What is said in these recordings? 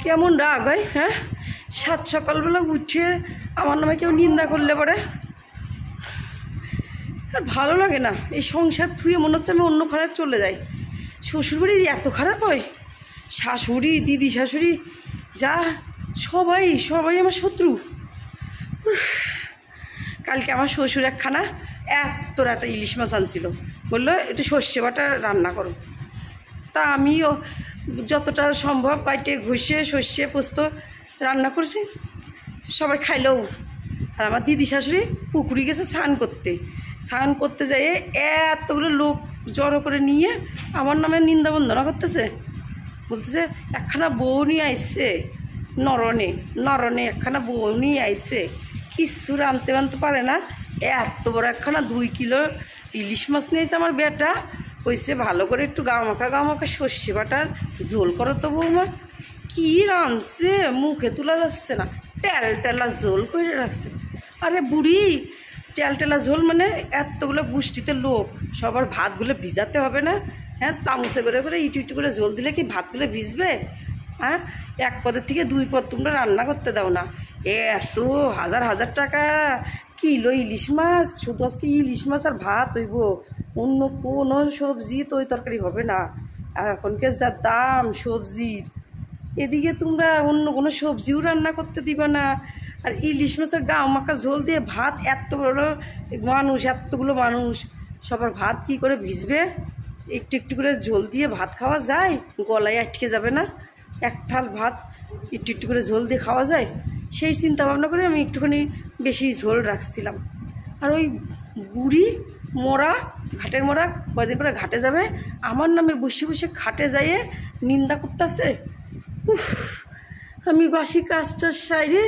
কেমন রাগ হয়, হ্যাঁ? সাত সকালবেলা উঠে আমার নামে কেউ নিন্দা করলে পরে আর ভালো লাগে না। এই সংসার থুয়ে মনে হচ্ছে আমি অন্য ঘরে চলে যাই। শ্বশুরবাড়ি এত খারাপ হয়, শাশুড়ি, দিদি শাশুড়ি, যা সবাই সবাই আমার শত্রু। কালকে আমার শ্বশুর একখানা এত একটা ইলিশ মাছ আনছিল, বললো একটু সর্ষে বাটা রান্না করো। তা আমিও যতটা সম্ভব বাইটে ঘষে সর্ষে পোস্ত রান্না করছি, সবাই খাইলেও। আর আমার দিদি শাশুড়ি পুকুরে গেছে স্নান করতে যেয়ে এতগুলো লোক জড়ো করে নিয়ে আমার নামে নিন্দা বন্দনা করতেছে, বলতেছে একখানা বউ নিয়ে আইসছে, নরনে একখানা বউ নিয়ে আইসছে, কিচ্ছু রানতে পারে না। এত বড় একখানা 2 কিলো ইলিশ মাছ নিয়েছে আমার বেটা, কইছে ভালো করে একটু গামাকা সর্ষে বাটার ঝোল করো তো বৌমা। কি রাঁধছে মুখে তোলা যাচ্ছে না, টেলা ঝোল করে রাখছে। আরে বুড়ি, টেলা ঝোল মানে এতগুলো গোষ্ঠীতে লোক, সবার ভাতগুলো ভিজাতে হবে না? হ্যাঁ, চামচে করে ইটু করে ঝোল দিলে কি ভাতগুলো ভিজবে? হ্যাঁ, 1 পদের থেকে 2 পদ তোমরা রান্না করতে দাও না। এত হাজার টাকা কিলো ইলিশ মাছ, শুধু আজকে ইলিশ মাছ আর ভাত হইব, অন্য কোনো সবজি তরকারি হবে না। আর এখনকার যা দাম সবজির, এদিকে তোমরা অন্য কোনো সবজিও রান্না করতে দিবা না। আর ইলিশ মাছের গামাকা ঝোল দিয়ে ভাত, এতগুলো মানুষ সবার ভাত কি করে ভিজবে? একটু করে ঝোল দিয়ে ভাত খাওয়া যায়? গলায় আটকে যাবে না? এক থাল ভাত একটু করে ঝোল দিয়ে খাওয়া যায়? সেই চিন্তা ভাবনা করে আমি একটুখানি বেশি ঝোল রাখছিলাম। আর ওই বুড়ি ঘাটের মোড়া কয়দিন পরে ঘাটে যাবে, আমার নামে বসে ঘাটে যাইয়ে নিন্দা করতেছে। আমি বাসি কাজটার সাইডে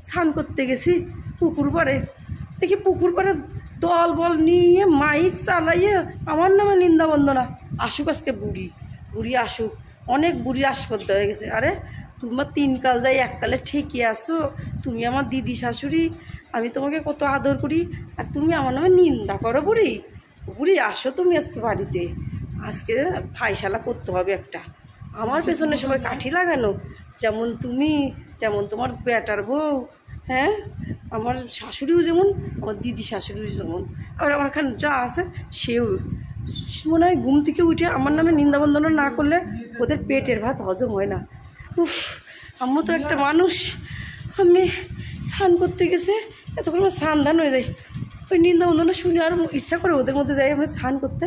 স্নান করতে গেছি পুকুর পাড়ে, দেখি পুকুর পাড়ে দল বল নিয়ে মাইক চালাইয়ে আমার নামে নিন্দা বন্দনা। আসুক আজকে বুড়ি আসুক, অনেক বুড়ি আসপদ্দ হয়ে গেছে। আরে তোমার 3 কাল যাই 1 কালে ঠিকই আসো, তুমি আমার দিদি শাশুড়ি, আমি তোমাকে কত আদর করি, আর তুমি আমার নামে নিন্দা করো। বুড়ি আসো তুমি আজকে বাড়িতে, আজকে ফাইসালা করতে হবে একটা। আমার পেছনে সবাই কাঠি লাগানো, যেমন তুমি তেমন তোমার বেটার বউ, হ্যাঁ, আমার শাশুড়িও যেমন, আমার দিদি শাশুড়িও যেমন, আর আমার এখানে যা আছে সেও মনে হয় ঘুম থেকে উঠে আমার নামে নিন্দা বন্দনা না করলে ওদের পেটের ভাত হজম হয় না। আম্মু তো একটা মানুষ, আমি স্নান করতে গেছে এতক্ষণ আমার স্নান ধান হয়ে যায়, ওই নিন্দা বন্দনা শুনে আর ইচ্ছা করে ওদের মধ্যে যাই আমি স্নান করতে।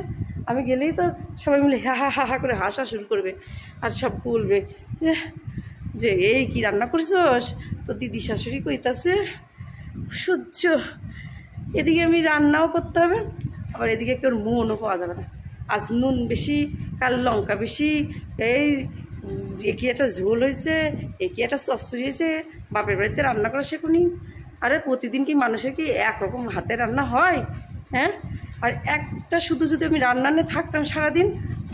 আমি গেলেই তো সবাই মিলে হা করে হাসা শুরু করবে, আর সব বলবে যে এই কি রান্না করছস, তো দিদি শাশুড়ি কইতাছে সহ্য। এদিকে আমি রান্নাও করতে হবে, আবার এদিকে কেউ মনও পাওয়া যাবে না। আজ নুন বেশি, কাল লঙ্কা বেশি, এই একই একটা ঝোল হয়েছে, একই একটা চচ্চড়ি হয়েছে, বাপের বাড়িতে রান্না করা শেখুনি। আরে প্রতিদিন কি মানুষের কি একরকম হাতে রান্না হয়? হ্যাঁ, আর একটা শুধু যদি আমি রান্না নিয়ে থাকতাম সারাদিন,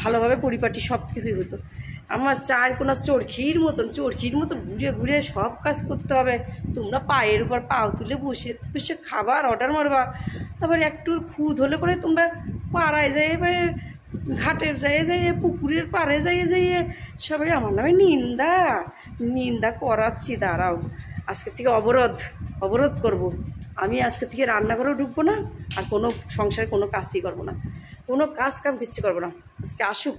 ভালোভাবে পরিপাটি সব কিছুই হতো। আমার চার কোনো চরখির মতন ঘুরে সব কাজ করতে হবে। তোমরা পায়ের উপর পাও তুলে বসে খাবার অর্ডার মারবা, আবার একটু খুদ হলে পরে তোমরা পাড়ায় যাই, ঘাটের যাই পুকুরের পাড়ে যাই সবাই আমার নামে নিন্দা করাচ্ছি। দাঁড়াও, আজকের থেকে অবরোধ করব। আমি আজকে থেকে রান্নাঘরেও ঢুকবো না, আর কোনো সংসারে কোনো কাজই করবো না, কোনো কাম কিচ্ছু করবো না। আজকে আসুক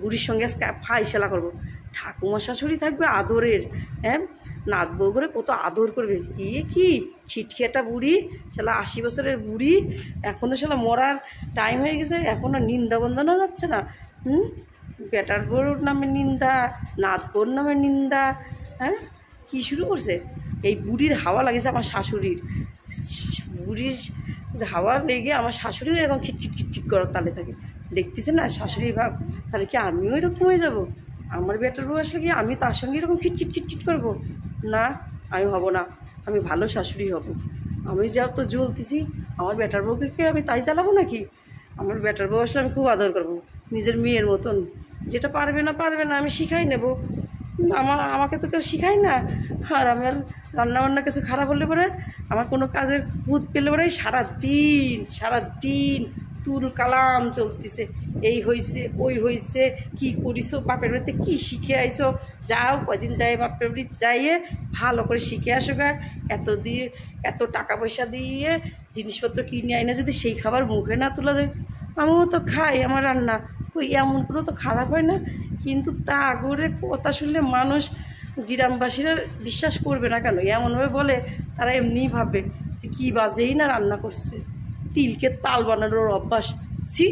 বুড়ির সঙ্গে আজকে ফাইসালা করবো। ঠাকুমা শাশুড়ি থাকবে আদরের, হ্যাঁ, নাত বউ করে কত আদর করবে। কি খিটখিটা বুড়ি, শালা 80 বছরের বুড়ি, এখনও শালা মরার টাইম হয়ে গেছে, এখনও নিন্দা বন্দনা যাচ্ছে না। বেটার বউর নামে নিন্দা, নাত বউর নামে নিন্দা, হ্যাঁ, কি শুরু করছে? এই বুড়ির হাওয়া লাগেছে আমার শাশুড়ির, বুড়ির হাওয়া লেগে আমার শাশুড়িও এরকম খিটখিট করার তালে থাকে। দেখতেছে না শাশুড়ি ভাব, তাহলে কি আমিও এরকম হয়ে যাব? আমার বেটার বউ আসলে কি আমি তার সঙ্গে এরকম খিটখিট করবো? না, আমি হব না, আমি ভালো শাশুড়ি হব। আমি যা তো জ্বলতেছি, আমার বেটার বউকে কি আমি তাই চালাবো নাকি? আমার বেটার বউ আসলে আমি খুব আদর করবো, নিজের মেয়ের মতন। যেটা পারবে না আমি শিখাই নেব। আমাকে তো কেউ শিখায় না। আর আমার রান্নাবান্না কিছু খারাপ হলে পরে, আমার কোনো কাজের ভূত পেলে পরে সারাদিন তুল কালাম চলতেছে। এই হয়েছে ওই হয়েছে, কি করিছো, বাপের বাড়িতে কী শিখে আইছো, যাও কয়দিন যাই বাপের বাড়ি যাইয়ে ভালো করে শিখে আসো গা। এত টাকা পয়সা দিয়ে জিনিসপত্র কিনে আইনা যদি সেই খাবার মুখে না তোলা যায়। আমিও তো খাই আমার রান্না, ওই এমন কোনো তো খারাপ হয় না। কিন্তু তা করে কথা শুনলে মানুষ, গ্রামবাসীরা বিশ্বাস করবে না কেন? এমনভাবে বলে, তারা এমনিই ভাববে যে কী বাজেই না রান্না করছে। তিলকে তাল বানানোর অভ্যাস। ছি,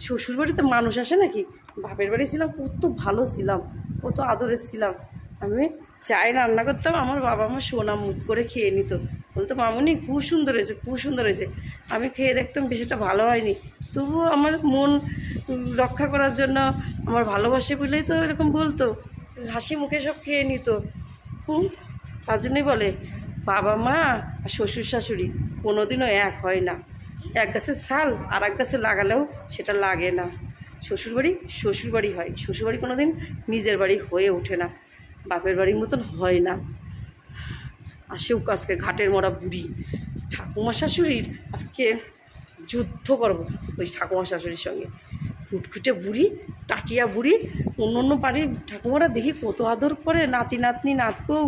শ্বশুর বাড়িতে মানুষ আসে নাকি? বাপের বাড়ি ছিলাম কত ভালো ছিলাম, কত আদরের ছিলাম। আমি যাই রান্না করতাম, আমার বাবা আমার সোনা মুখ করে খেয়ে নিত, বলতো মামুনি খুব সুন্দর হয়েছে, খুব সুন্দর হয়েছে। আমি খেয়ে দেখতাম বেশিটা ভালো হয়নি, তবুও আমার মন রক্ষা করার জন্য, আমার ভালোবাসে বলেই তো এরকম বলতো, হাসি মুখে সব খেয়ে নিত। তার জন্যই বলে বাবা মা আর শ্বশুর শাশুড়ি কোনোদিনও এক হয় না। এক গাছের ছাল আর এক গাছে লাগালেও সেটা লাগে না। শ্বশুরবাড়ি শ্বশুরবাড়ি হয়, শ্বশুরবাড়ি কোনো দিন নিজের বাড়ি হয়ে ওঠে না, বাপের বাড়ির মতন হয় না। আসেও আজকে ঘাটের মরা বুড়ি ঠাকুমা শাশুড়ির, আজকে যুদ্ধ করব ওই ঠাকুমা শাশুড়ির সঙ্গে। ফুটফুটে বুড়ি, টাটিয়া বুড়ি। অন্য বাড়ির ঠাকুমারা দেখি কত আদর করে, নাতি নাতনি নাতবউ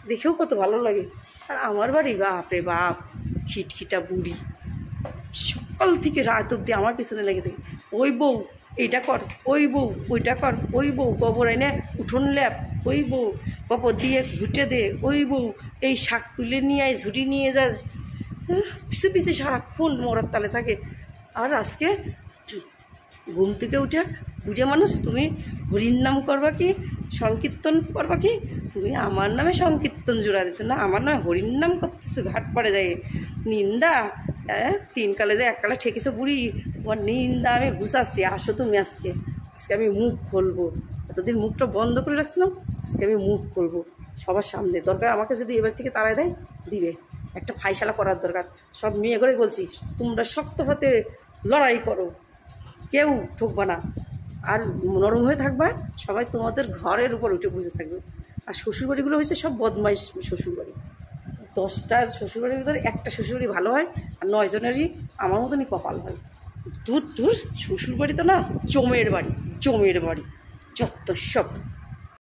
দেখেও কত ভালো লাগে। আর আমার বাড়ি বাপরে বাপ, খিটখিটা বুড়ি, সকাল থেকে রাত অব্দি আমার পিছনে লেগে থাকে। ওই বউ এইটা কর, ওই বউ ওইটা কর, ওই বউ গোবর এনে উঠোন ল্যাপ, ওই বউ গোবর দিয়ে ঘুটে দে, ওই বউ এই শাক তুলে নিয়ে আয়, ঝুড়ি নিয়ে যাস, পিছু পিছু সারাক্ষণ মরার তালে থাকে। আর আজকে ঘুম থেকে উঠে, বুঝে মানুষ তুমি হরির নাম করবা কি সংকীর্তন করবা কি? তুমি আমার নামে সংকীর্তন জোড়া দিছো না, আমার নামে হরির নাম করতেছো। ঘাট পড়ে যায় নিন্দা, তিন কালে যে এককালে ঠেকেছো বুড়ি, তোমার নিন্দা আমি ঘুষাচ্ছি। আসো তুমি আজকে, আজকে আমি মুখ খুলবো। এতদিন মুখটা বন্ধ করে রাখছিলাম, আজকে আমি মুখ খুলবো সবার সামনে। দরকার আমাকে যদি এবার থেকে তাড়ায় দেয়, দিবে, একটা ফাইসালা করার দরকার। সব মেয়ে করে বলছি, তোমরা শক্ত হাতে লড়াই করো, কেউ ঠকবা না, আর নরম হয়ে থাকবা। সবাই তোমাদের ঘরের উপর উঠে বসে থাকবে। আর শ্বশুরবাড়িগুলো হচ্ছে সব বদমাইশ শ্বশুরবাড়ি। 10টার শ্বশুরবাড়ির ভিতরে একটা শ্বশুরবাড়ি ভালো হয়, আর 9 জনেরই আমার মতনই কপাল হয়। দূর শ্বশুরবাড়ি তো না, জমের বাড়ি, জমের বাড়ি, যত সব।